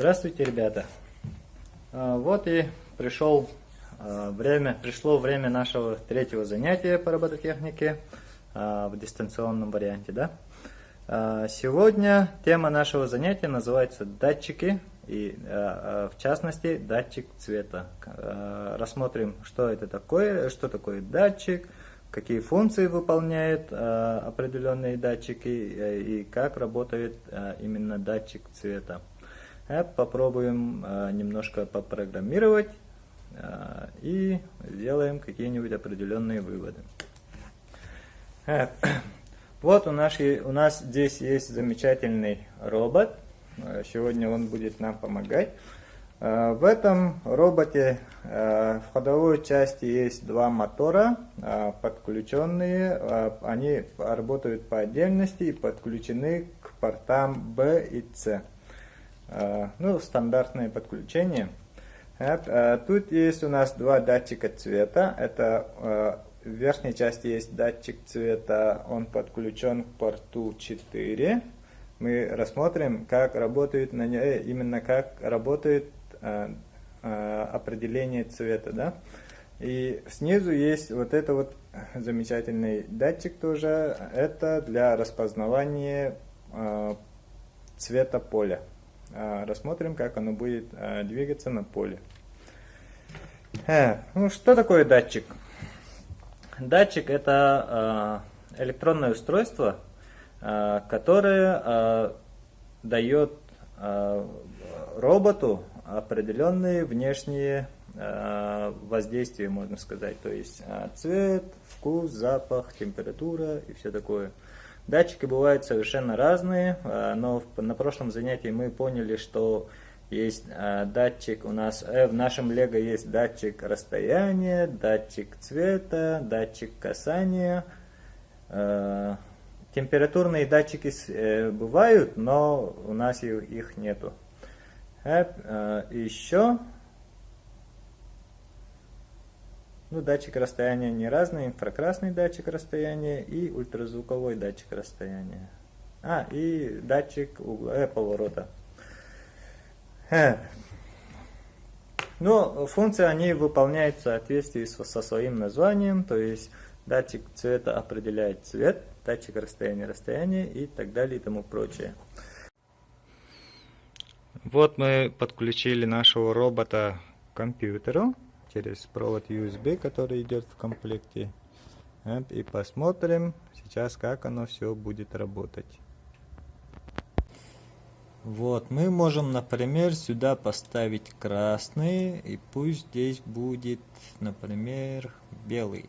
Здравствуйте, ребята! Вот и пришло время нашего третьего занятия по робототехнике в дистанционном варианте. Да? Сегодня тема нашего занятия называется датчики, и в частности датчик цвета. Рассмотрим, что такое датчик, какие функции выполняют определенные датчики и как работает именно датчик цвета. Попробуем немножко попрограммировать и сделаем какие-нибудь определенные выводы. Вот у нас здесь есть замечательный робот. Сегодня он будет нам помогать. В этом роботе в ходовой части есть два мотора, подключенные. Они работают по отдельности и подключены к портам B и C. Стандартное подключение. Тут есть у нас два датчика цвета. Это в верхней части есть датчик цвета, он подключен к порту 4. Мы рассмотрим, как работает определение цвета. Да? И снизу есть вот это вот замечательный датчик тоже. Это для распознавания цвета поля. Рассмотрим, как оно будет двигаться на поле. Что такое датчик? Датчик — это электронное устройство, которое дает роботу определенные внешние воздействия, можно сказать. То есть цвет, вкус, запах, температура и все такое. Датчики бывают совершенно разные, но на прошлом занятии мы поняли, что есть датчик, у нас в нашем Лего есть датчик расстояния, датчик цвета, датчик касания. Температурные датчики бывают, но у нас их нету. Еще датчик расстояния не разные, инфракрасный датчик расстояния и ультразвуковой датчик расстояния. И датчик угла поворота. Функции они выполняют в соответствии со своим названием, то есть датчик цвета определяет цвет, датчик расстояния и так далее и тому прочее. Вот мы подключили нашего робота к компьютеру через провод USB, который идет в комплекте. И посмотрим сейчас, как оно все будет работать. Вот, мы можем, например, сюда поставить красный, и пусть здесь будет, например, белый.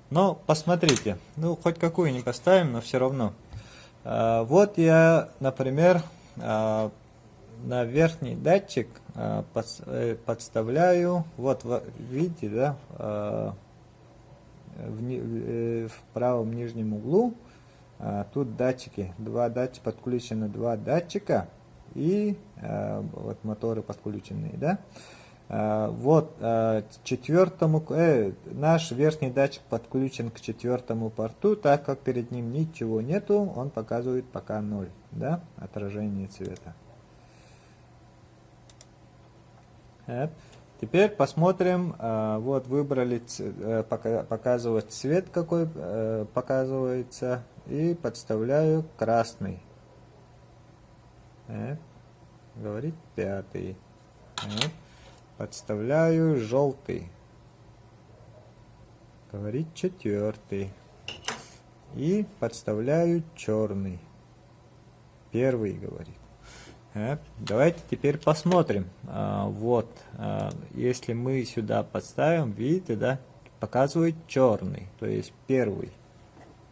Но посмотрите, хоть какую не поставим, но все равно. Вот я, например, на верхний датчик подставляю, вот видите, да, в правом нижнем углу тут датчики, подключены два датчика и вот моторы подключенные, да. Наш верхний датчик подключен к 4-му порту, так как перед ним ничего нету, он показывает пока 0, да, отражение цвета. Теперь посмотрим, вот выбрали показывать цвет, какой показывается, и подставляю красный. Говорит 5-й. Подставляю желтый. Говорит 4-й. И подставляю черный. 1-й говорит. Давайте теперь посмотрим. Если мы сюда подставим, видите, да, показывает черный, то есть 1-й.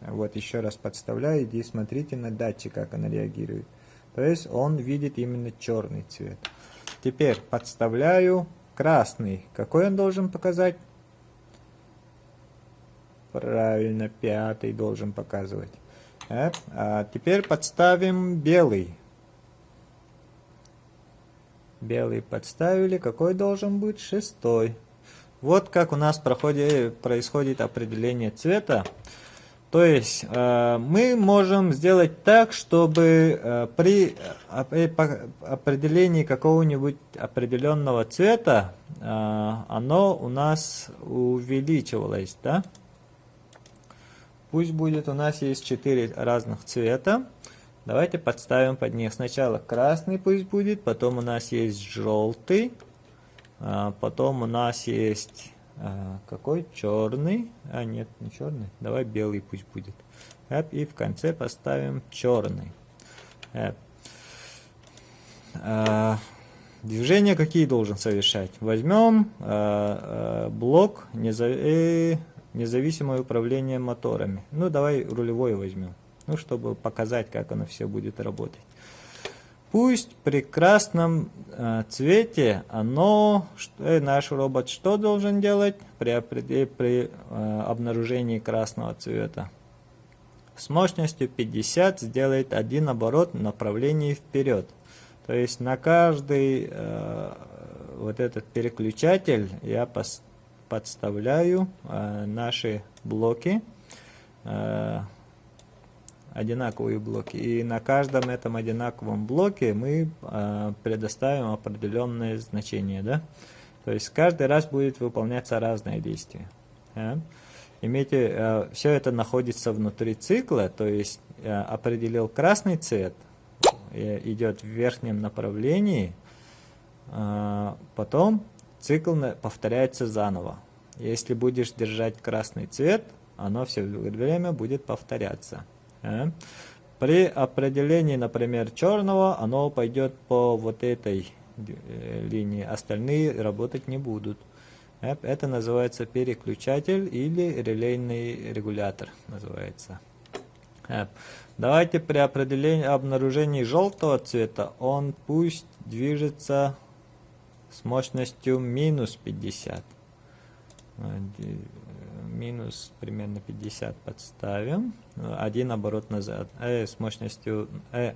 Вот еще раз подставляю, и смотрите на датчик, как он реагирует. То есть он видит именно черный цвет. Теперь подставляю красный. Какой он должен показать? Правильно, 5-й должен показывать. Теперь подставим белый. Белый подставили. Какой должен быть? 6-й. Вот как у нас происходит определение цвета. То есть мы можем сделать так, чтобы при определении какого-нибудь определенного цвета оно у нас увеличивалось, да? Пусть будет, у нас есть 4 разных цвета. Давайте подставим под них. Сначала красный пусть будет, потом у нас есть желтый, потом у нас есть какой? Черный. Нет, не черный. Давай белый пусть будет. И в конце поставим черный. Движения какие должен совершать? Возьмем блок независимое управление моторами. Ну, давай рулевой возьмем. Ну, чтобы показать, как оно все будет работать. Пусть при красном цвете наш робот что должен делать при обнаружении красного цвета? С мощностью 50 сделает один оборот в направлении вперед. То есть на каждый вот этот переключатель я подставляю наши блоки, одинаковые блоки. И на каждом этом одинаковом блоке мы предоставим определенное значение. Да? То есть каждый раз будет выполняться разное действие. Имейте, все это находится внутри цикла, то есть определил красный цвет, идет в верхнем направлении, потом цикл повторяется заново. Если будешь держать красный цвет, оно все время будет повторяться. При определении, например, черного, оно пойдет по вот этой линии, остальные работать не будут. Это называется переключатель или релейный регулятор называется. Давайте при обнаружении желтого цвета он пусть движется с мощностью минус 50. Минус примерно 50 подставим. Один оборот назад. С мощностью...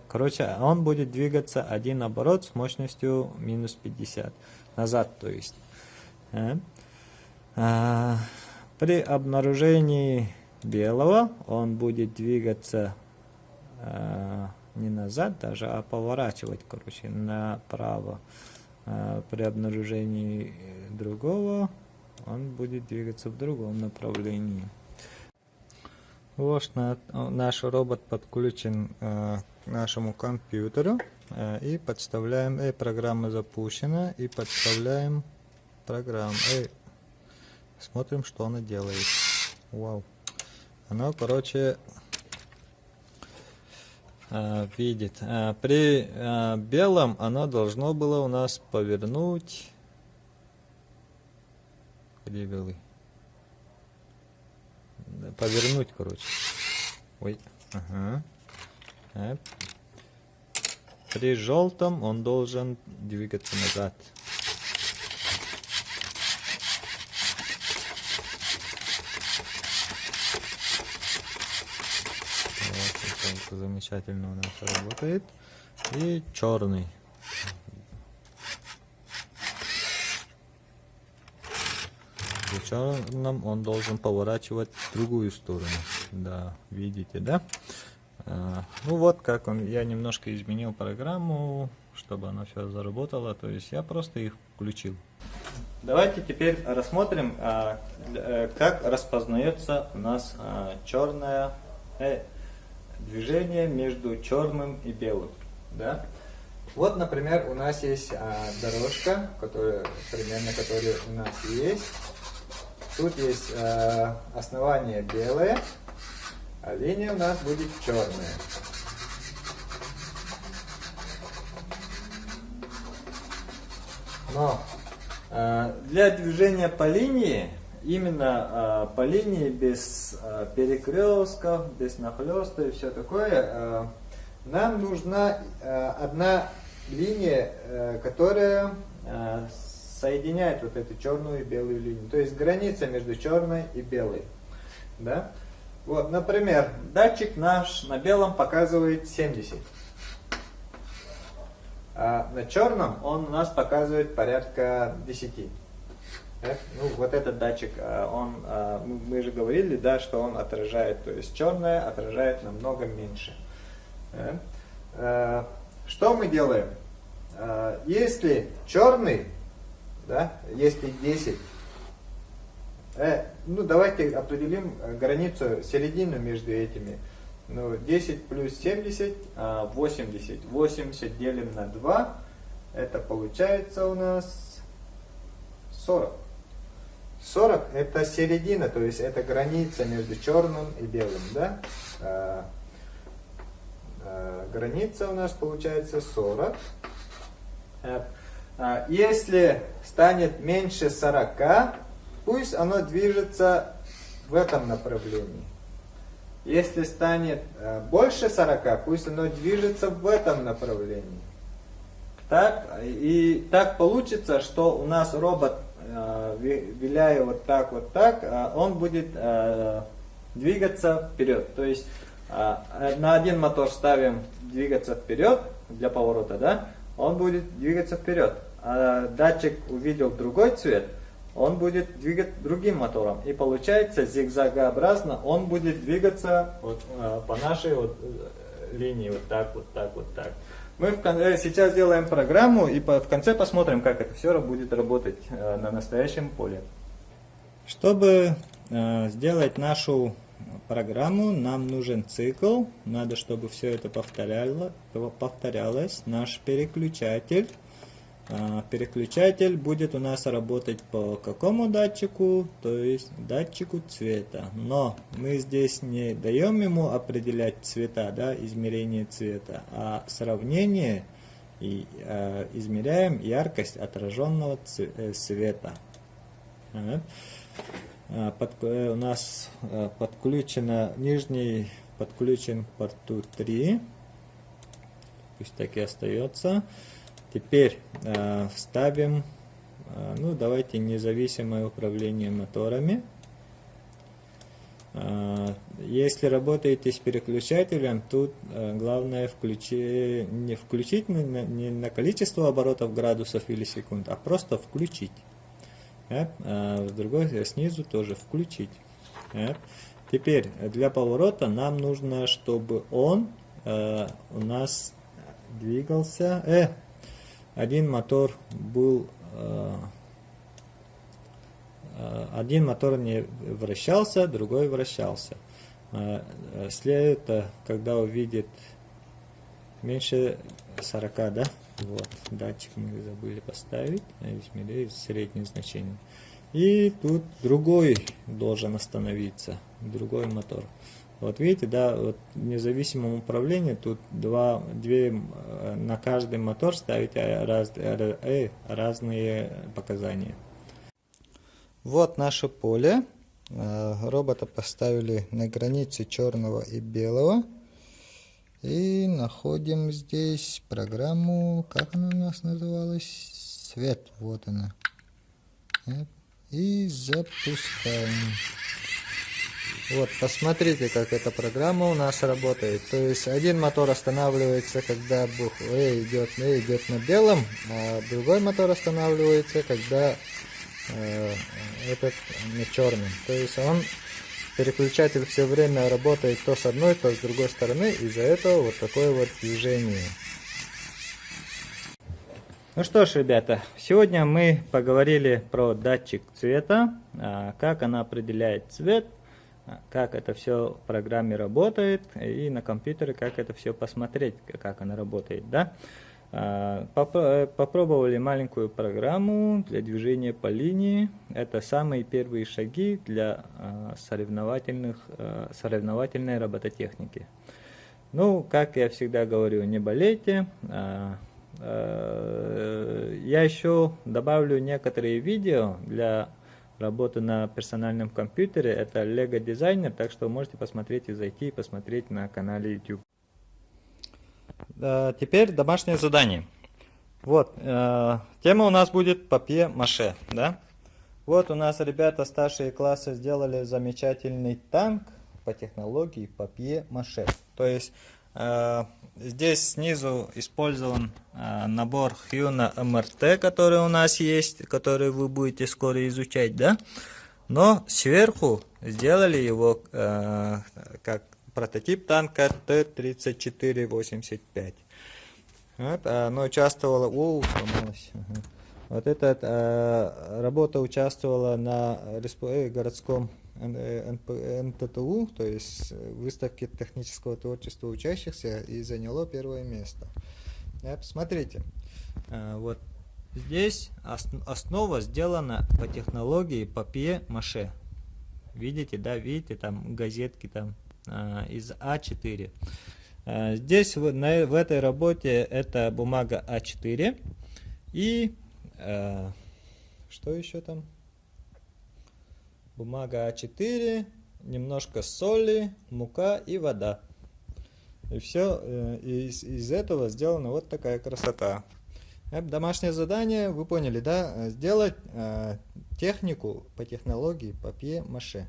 короче, он будет двигаться один оборот с мощностью минус 50. Назад, то есть. При обнаружении белого он будет двигаться не назад даже, а поворачивать, короче, направо. При обнаружении другого он будет двигаться в другом направлении. Вот наш робот подключен к нашему компьютеру. И подставляем, программа запущена, и подставляем программу. Смотрим, что она делает. Вау. Оно, короче, видит. При белом оно должно было у нас повернуть. Где белый? Повернуть, короче. Ой. Ага. При желтом он должен двигаться назад. Вот, замечательно у нас работает. И черный. При черном он должен поворачивать в другую сторону. Да, видите, да? Ну вот как я немножко изменил программу, чтобы она все заработала, то есть я просто их включил. Давайте теперь рассмотрим, как распознается у нас черное движение между черным и белым. Да? Вот, например, у нас есть дорожка, которая у нас есть. Тут есть основание белое, а линия у нас будет черная. Но для движения по линии, именно по линии без перекрестков, без нахлеста и все такое, нам нужна одна линия, которая соединяет вот эту черную и белую линию. То есть граница между черной и белой. Да? Вот, например, датчик наш на белом показывает 70. А на черном он у нас показывает порядка 10. Ну, вот этот датчик, мы же говорили, да, что он отражает, то есть черное отражает намного меньше. Что мы делаем? Если черный, да, если 10, ну давайте определим границу, середину между этими. Ну, 10 плюс 70, 80. 80 делим на 2, это получается у нас 40. 40 это середина, то есть это граница между черным и белым, да? Граница у нас получается 40. Если станет меньше 40, пусть оно движется в этом направлении. Если станет больше 40, пусть оно движется в этом направлении. Так, и так получится, что у нас робот, виляя вот так, он будет двигаться вперед. То есть на один мотор ставим двигаться вперед для поворота, да? Он будет двигаться вперед. А датчик увидел другой цвет, он будет двигать другим мотором. И получается зигзагообразно он будет двигаться вот, по нашей вот линии, вот так. Мы сейчас делаем программу и в конце посмотрим, как это все будет работать на настоящем поле. Чтобы сделать нашу программу, нам нужен цикл. Надо, чтобы все это повторялось. Наш переключатель. Переключатель будет у нас работать по какому датчику? То есть датчику цвета. Но мы здесь не даем ему определять цвета, да, измерение цвета, а сравнение и измеряем яркость отраженного света. У нас подключен к порту 3. Пусть так и остается. Теперь вставим, ну давайте независимое управление моторами. Если работаете с переключателем, тут главное не включить не на количество оборотов градусов или секунд, а просто включить. Снизу тоже включить. Теперь для поворота нам нужно, чтобы он у нас двигался. Один мотор не вращался, другой вращался. Следует, когда увидит меньше 40, да? Вот, датчик мы забыли поставить, измеряю среднее значение. И тут другой должен остановиться, другой мотор. Вот видите, да, вот в независимом управлении тут на каждый мотор ставите разные показания. Вот наше поле. Робота поставили на границе черного и белого. И находим здесь программу, как она у нас называлась? Свет, вот она. И запускаем. Вот, посмотрите, как эта программа у нас работает. То есть один мотор останавливается, когда идет на белом, а другой мотор останавливается, когда этот на черном. То есть переключатель все время работает то с одной, то с другой стороны, из-за этого вот такое вот движение. Ну что ж, ребята, сегодня мы поговорили про датчик цвета, как она определяет цвет, как это все в программе работает, и на компьютере как это все посмотреть, как она работает, да? Попробовали маленькую программу для движения по линии. Это самые первые шаги для соревновательной робототехники. Ну, как я всегда говорю, не болейте. Я еще добавлю некоторые видео для работы на персональном компьютере. Это Lego Designer, так что можете посмотреть и зайти и посмотреть на канале YouTube. Теперь домашнее задание. Вот, тема у нас будет папье-маше, да? Вот у нас ребята старшие классы сделали замечательный танк по технологии папье-маше. То есть Здесь снизу использован набор Hyuna MRT, который у нас есть, который вы будете скоро изучать, да? Но сверху сделали его как прототип танка Т-34-85. Вот, оно участвовало... сломалось. Ага. Вот эта работа участвовала на городском НТТУ, то есть выставке технического творчества учащихся, и заняло первое место. Смотрите, вот здесь основа сделана по технологии папье-маше. Видите, да, видите, там газетки там из А4. Здесь в этой работе это бумага А4 и что еще там? Бумага А4, немножко соли, мука и вода. И все, из этого сделана вот такая красота. Домашнее задание, вы поняли, да? Сделать технику по технологии папье-маше.